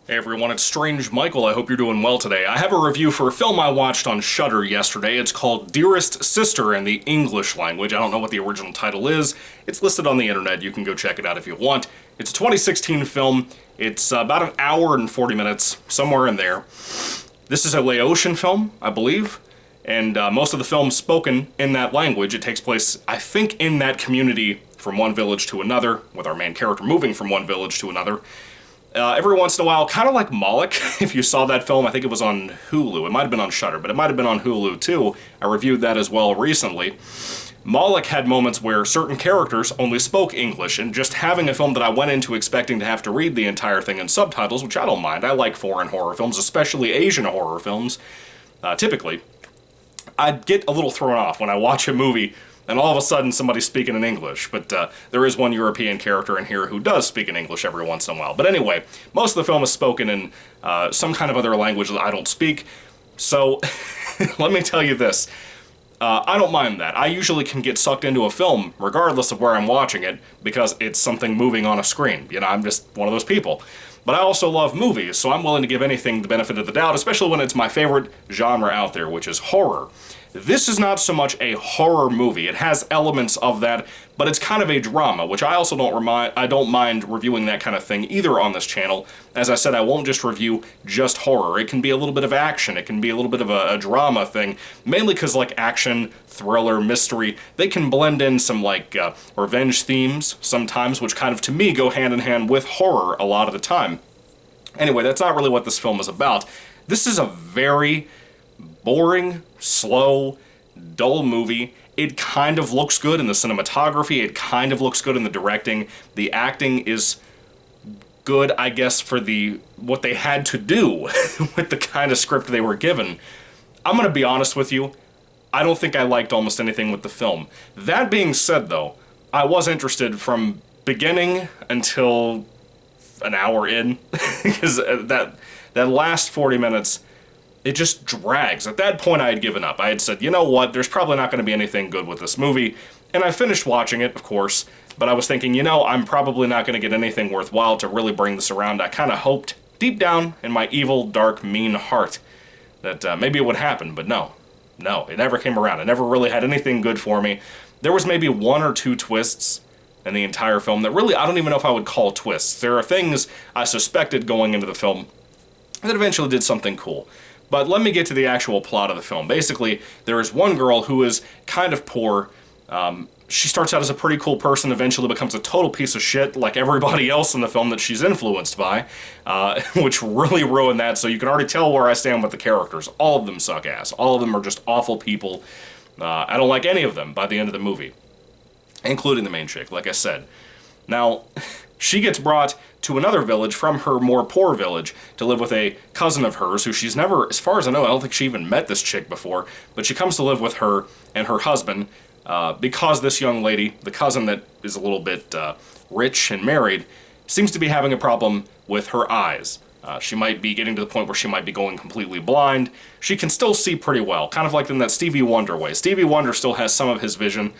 Hey everyone, it's Strange Michael. I hope you're doing well today. I have a review for a film I watched on Shudder yesterday. It's called Dearest Sister in the English language. I don't know what the original title is. It's listed on the internet. You can go check it out if you want. It's a 2016 film. It's about an hour and 40 minutes, somewhere in there. This is a Laotian film, I believe, and most of the film's spoken in that language. It takes place, I think, in that community from one village to another, with our main character moving from one village to another. Every once in a while, kind of like Moloch, if you saw that film, I think it was on Hulu. It might have been on Shudder, but it might have been on Hulu too. I reviewed that as well recently. Moloch had moments where certain characters only spoke English, and just having a film that I went into expecting to have to read the entire thing in subtitles, which I don't mind. I like foreign horror films, especially Asian horror films, typically. I'd get a little thrown off when I watch a movie and all of a sudden somebody's speaking in English, but there is one European character in here who does speak in English every once in a while. But anyway, most of the film is spoken in some kind of other language that I don't speak, so let me tell you this. I don't mind that. I usually can get sucked into a film, regardless of where I'm watching it, because it's something moving on a screen. You know, I'm just one of those people. But I also love movies, so I'm willing to give anything the benefit of the doubt, especially when it's my favorite genre out there, which is horror. This is not so much a horror movie. It has elements of that, but it's kind of a drama, which I also don't mind reviewing that kind of thing either on this channel. As I said, I won't just review just horror. It can be a little bit of action. It can be a little bit of a drama thing, mainly because like action, thriller, mystery, they can blend in some like revenge themes sometimes, which kind of to me go hand in hand with horror a lot of the time. Anyway, that's not really what this film is about. This is a very boring, slow, dull movie. It kind of looks good in the cinematography. It kind of looks good in the directing. The acting is good, I guess, for what they had to do with the kind of script they were given. I'm going to be honest with you. I don't think I liked almost anything with the film. That being said, though, I was interested from beginning until an hour in, because that last 40 minutes, it just drags. At that point, I had given up. I had said, you know what, there's probably not going to be anything good with this movie, and I finished watching it, of course, but I was thinking, you know, I'm probably not going to get anything worthwhile to really bring this around. I kind of hoped, deep down in my evil, dark, mean heart, that maybe it would happen, but no, it never came around. It never really had anything good for me. There was maybe one or two twists in the entire film that really, I don't even know if I would call twists. There are things I suspected going into the film that eventually did something cool. But let me get to the actual plot of the film. Basically, there is one girl who is kind of poor. She starts out as a pretty cool person, eventually becomes a total piece of shit, like everybody else in the film that she's influenced by, which really ruined that, so you can already tell where I stand with the characters. All of them suck ass. All of them are just awful people. I don't like any of them by the end of the movie, including the main chick, like I said. Now, she gets brought to another village from her more poor village to live with a cousin of hers who she's never, as far as I know, I don't think she even met this chick before, but she comes to live with her and her husband because this young lady, the cousin that is a little bit rich and married, seems to be having a problem with her eyes. She might be getting to the point where she might be going completely blind. She can still see pretty well, kind of like in that Stevie Wonder way. Stevie Wonder still has some of his vision.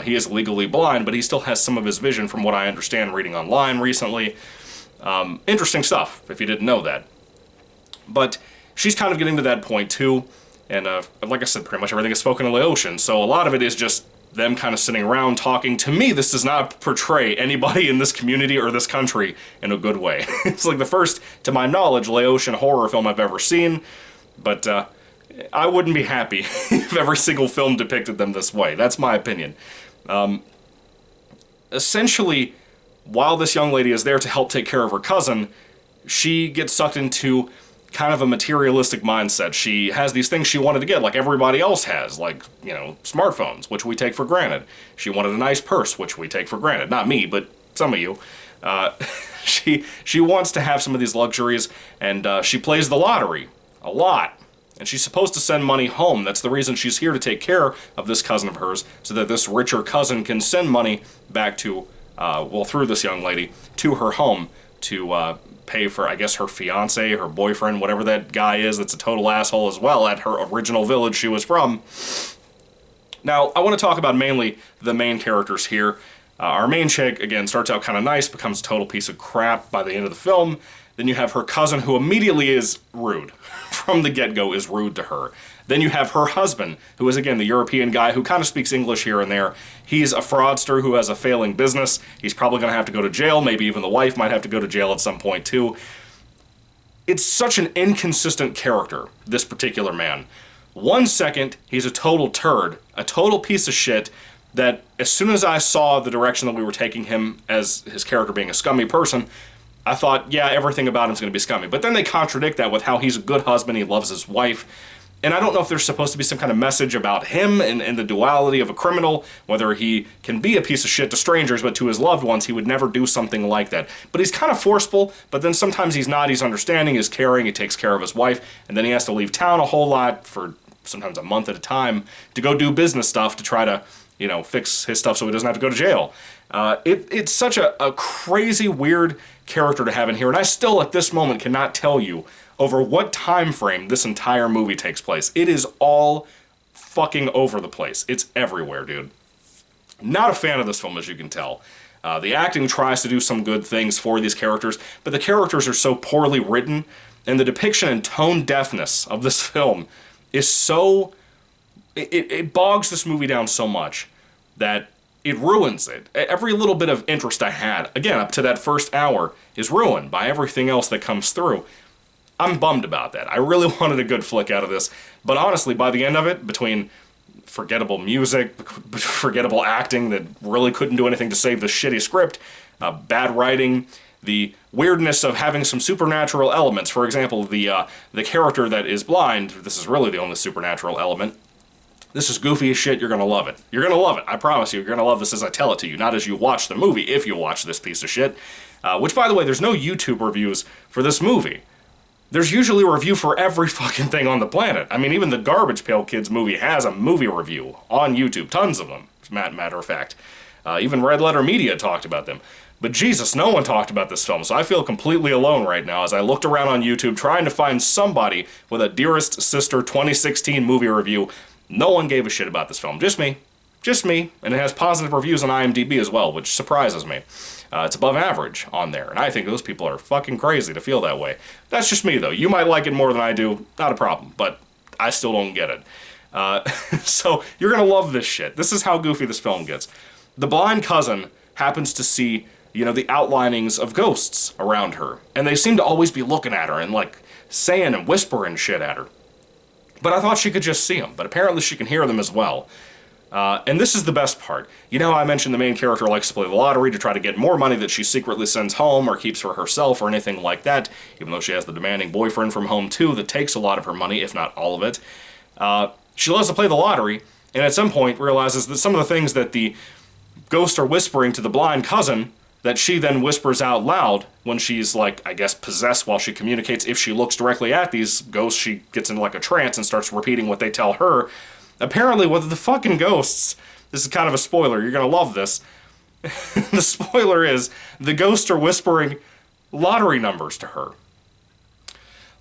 He is legally blind, but he still has some of his vision from what I understand reading online recently. Interesting stuff, if you didn't know that. But she's kind of getting to that point too, and like I said, pretty much everything is spoken in Laotian, so a lot of it is just them kind of sitting around talking. To me, this does not portray anybody in this community or this country in a good way. It's like the first, to my knowledge, Laotian horror film I've ever seen, but I wouldn't be happy if every single film depicted them this way. That's my opinion. Essentially, while this young lady is there to help take care of her cousin, she gets sucked into kind of a materialistic mindset. She has these things she wanted to get, like everybody else has, like, you know, smartphones, which we take for granted. She wanted a nice purse, which we take for granted. Not me, but some of you. She wants to have some of these luxuries, and she plays the lottery a lot. And she's supposed to send money home. That's the reason she's here, to take care of this cousin of hers, so that this richer cousin can send money back to, through this young lady, to her home to pay for, I guess, her fiance, her boyfriend, whatever that guy is that's a total asshole as well, at her original village she was from. Now, I want to talk about mainly the main characters here. Our main chick, again, starts out kind of nice, becomes a total piece of crap by the end of the film. Then you have her cousin, who immediately is rude. From the get-go is rude to her. Then you have her husband, who is, again, the European guy who kind of speaks English here and there. He's a fraudster who has a failing business. He's probably going to have to go to jail. Maybe even the wife might have to go to jail at some point, too. It's such an inconsistent character, this particular man. 1 second, he's a total turd, a total piece of shit, that as soon as I saw the direction that we were taking him as his character being a scummy person, I thought, yeah, everything about him's going to be scummy. But then they contradict that with how he's a good husband, he loves his wife. And I don't know if there's supposed to be some kind of message about him and the duality of a criminal, whether he can be a piece of shit to strangers, but to his loved ones, he would never do something like that. But he's kind of forceful, but then sometimes he's not. He's understanding, he's caring, he takes care of his wife, and then he has to leave town a whole lot for sometimes a month at a time to go do business stuff to try to, fix his stuff so he doesn't have to go to jail. It's such a crazy, weird character to have in here, and I still, at this moment, cannot tell you over what time frame this entire movie takes place. It is all fucking over the place. It's everywhere, dude. Not a fan of this film, as you can tell. The acting tries to do some good things for these characters, but the characters are so poorly written, and the depiction and tone deafness of this film is so... It bogs this movie down so much that it ruins it. Every little bit of interest I had, again, up to that first hour, is ruined by everything else that comes through. I'm bummed about that. I really wanted a good flick out of this, but honestly, by the end of it, between forgettable music, forgettable acting that really couldn't do anything to save the shitty script, bad writing, the weirdness of having some supernatural elements. For example, the character that is blind, this is really the only supernatural element. This is goofy as shit. You're going to love it. You're going to love it. I promise you. You're going to love this as I tell it to you, not as you watch the movie, if you watch this piece of shit. Which, by the way, there's no YouTube reviews for this movie. There's usually a review for every fucking thing on the planet. I mean, even the Garbage Pail Kids movie has a movie review on YouTube. Tons of them, as a matter of fact. Even Red Letter Media talked about them. But Jesus, no one talked about this film, so I feel completely alone right now as I looked around on YouTube trying to find somebody with a Dearest Sister 2016 movie review. No one gave a shit about this film. Just me. Just me. And it has positive reviews on IMDb as well, which surprises me. It's above average on there, and I think those people are fucking crazy to feel that way. That's just me, though. You might like it more than I do. Not a problem, but I still don't get it. So you're going to love this shit. This is how goofy this film gets. The blind cousin happens to see, the outlinings of ghosts around her, and they seem to always be looking at her and, saying and whispering shit at her. But I thought she could just see them, but apparently she can hear them as well. And this is the best part. I mentioned the main character likes to play the lottery to try to get more money that she secretly sends home or keeps for herself or anything like that, even though she has the demanding boyfriend from home too that takes a lot of her money, if not all of it. She loves to play the lottery, and at some point realizes that some of the things that the ghosts are whispering to the blind cousin that she then whispers out loud when she's, possessed while she communicates. If she looks directly at these ghosts, she gets into, a trance and starts repeating what they tell her. Apparently, with the fucking ghosts, this is kind of a spoiler, you're going to love this. The spoiler is, the ghosts are whispering lottery numbers to her.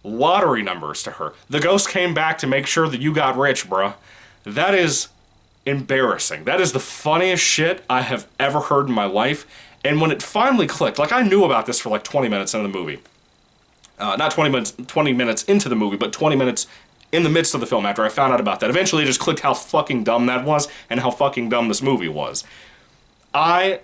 Lottery numbers to her. The ghost came back to make sure that you got rich, bruh. That is embarrassing. That is the funniest shit I have ever heard in my life. And when it finally clicked, I knew about this for 20 minutes into the movie. Not 20 minutes into the movie, but 20 minutes in the midst of the film after I found out about that. Eventually it just clicked how fucking dumb that was and how fucking dumb this movie was. I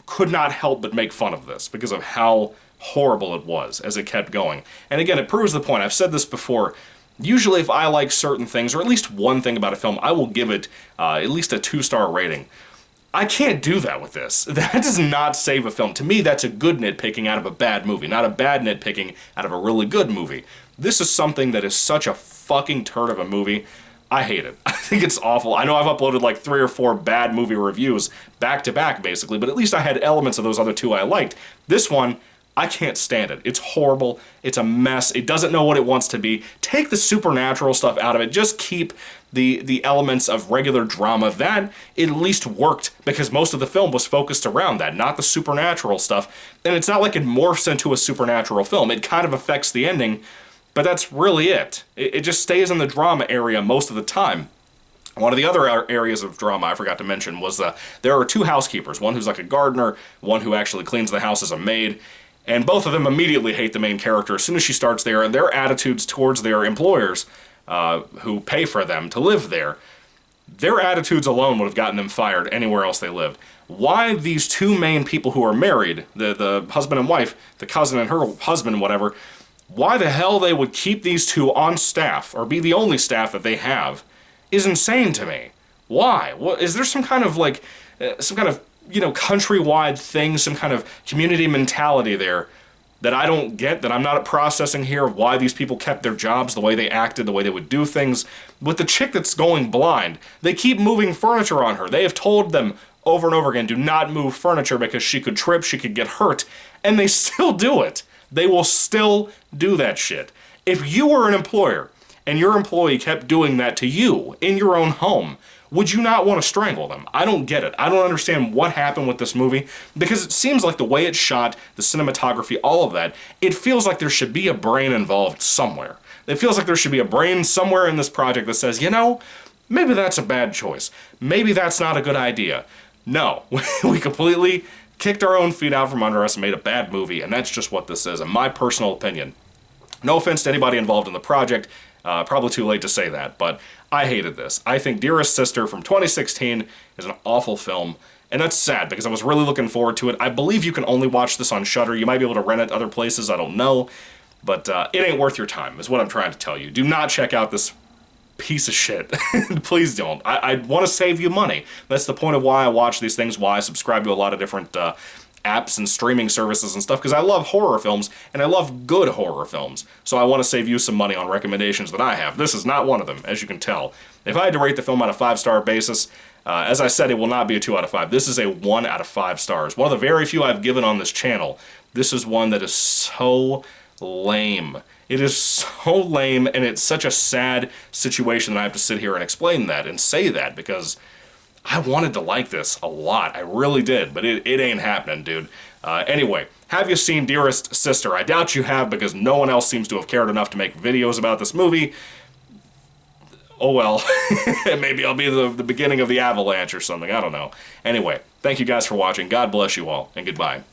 could not help but make fun of this because of how horrible it was as it kept going. And again, it proves the point. I've said this before. Usually if I like certain things, or at least one thing about a film, I will give it at least a 2-star rating. I can't do that with this. That does not save a film. To me, that's a good nitpicking out of a bad movie, not a bad nitpicking out of a really good movie. This is something that is such a fucking turd of a movie. I hate it. I think it's awful. I know I've uploaded 3 or 4 bad movie reviews back to back, basically, but at least I had elements of those other 2 I liked. This one, I can't stand it. It's horrible. It's a mess. It doesn't know what it wants to be. Take the supernatural stuff out of it. Just keep the elements of regular drama. That at least worked because most of the film was focused around that, not the supernatural stuff. And it's not like it morphs into a supernatural film. It kind of affects the ending, but that's really it. It just stays in the drama area most of the time. One of the other areas of drama I forgot to mention was there are 2 housekeepers, one who's like a gardener, one who actually cleans the house as a maid. And both of them immediately hate the main character as soon as she starts there, and their attitudes towards their employers, who pay for them to live there, their attitudes alone would have gotten them fired anywhere else they lived. Why these two main people who are married, the husband and wife, the cousin and her husband, whatever, why the hell they would keep these two on staff, or be the only staff that they have, is insane to me. Why? What, is there some kind of, like, countrywide thing, some kind of community mentality there that I don't get, that I'm not processing here, of why these people kept their jobs, the way they acted, the way they would do things? With the chick that's going blind, they keep moving furniture on her. They have told them over and over again, do not move furniture because she could trip, she could get hurt, and they still do it. They will still do that shit. If you were an employer and your employee kept doing that to you in your own home, would you not want to strangle them? I don't get it. I don't understand what happened with this movie, because it seems like the way it's shot, the cinematography, all of that, it feels like there should be a brain involved somewhere. It feels like there should be a brain somewhere in this project that says, you know, maybe that's a bad choice. Maybe that's not a good idea. No, we completely kicked our own feet out from under us and made a bad movie, and that's just what this is, in my personal opinion. No offense to anybody involved in the project, probably too late to say that, but I hated this. I think Dearest Sister from 2016 is an awful film, and that's sad because I was really looking forward to it. I believe you can only watch this on Shudder. You might be able to rent it other places, I don't know, but it ain't worth your time, is what I'm trying to tell you. Do not check out this piece of shit. Please don't. I want to save you money. That's the point of why I watch these things, why I subscribe to a lot of different apps and streaming services and stuff, because I love horror films, and I love good horror films. So I want to save you some money on recommendations that I have. This is not one of them, as you can tell. If I had to rate the film on a 5-star basis, as I said, it will not be a 2 out of 5. This is a 1 out of 5 stars. One of the very few I've given on this channel. This is one that is so lame. It is so lame, and it's such a sad situation that I have to sit here and explain that and say that, because I wanted to like this a lot. I really did, but it ain't happening, dude. Anyway, have you seen Dearest Sister? I doubt you have, because no one else seems to have cared enough to make videos about this movie. Oh well, maybe I'll be the beginning of the avalanche or something, I don't know. Anyway, thank you guys for watching, God bless you all, and goodbye.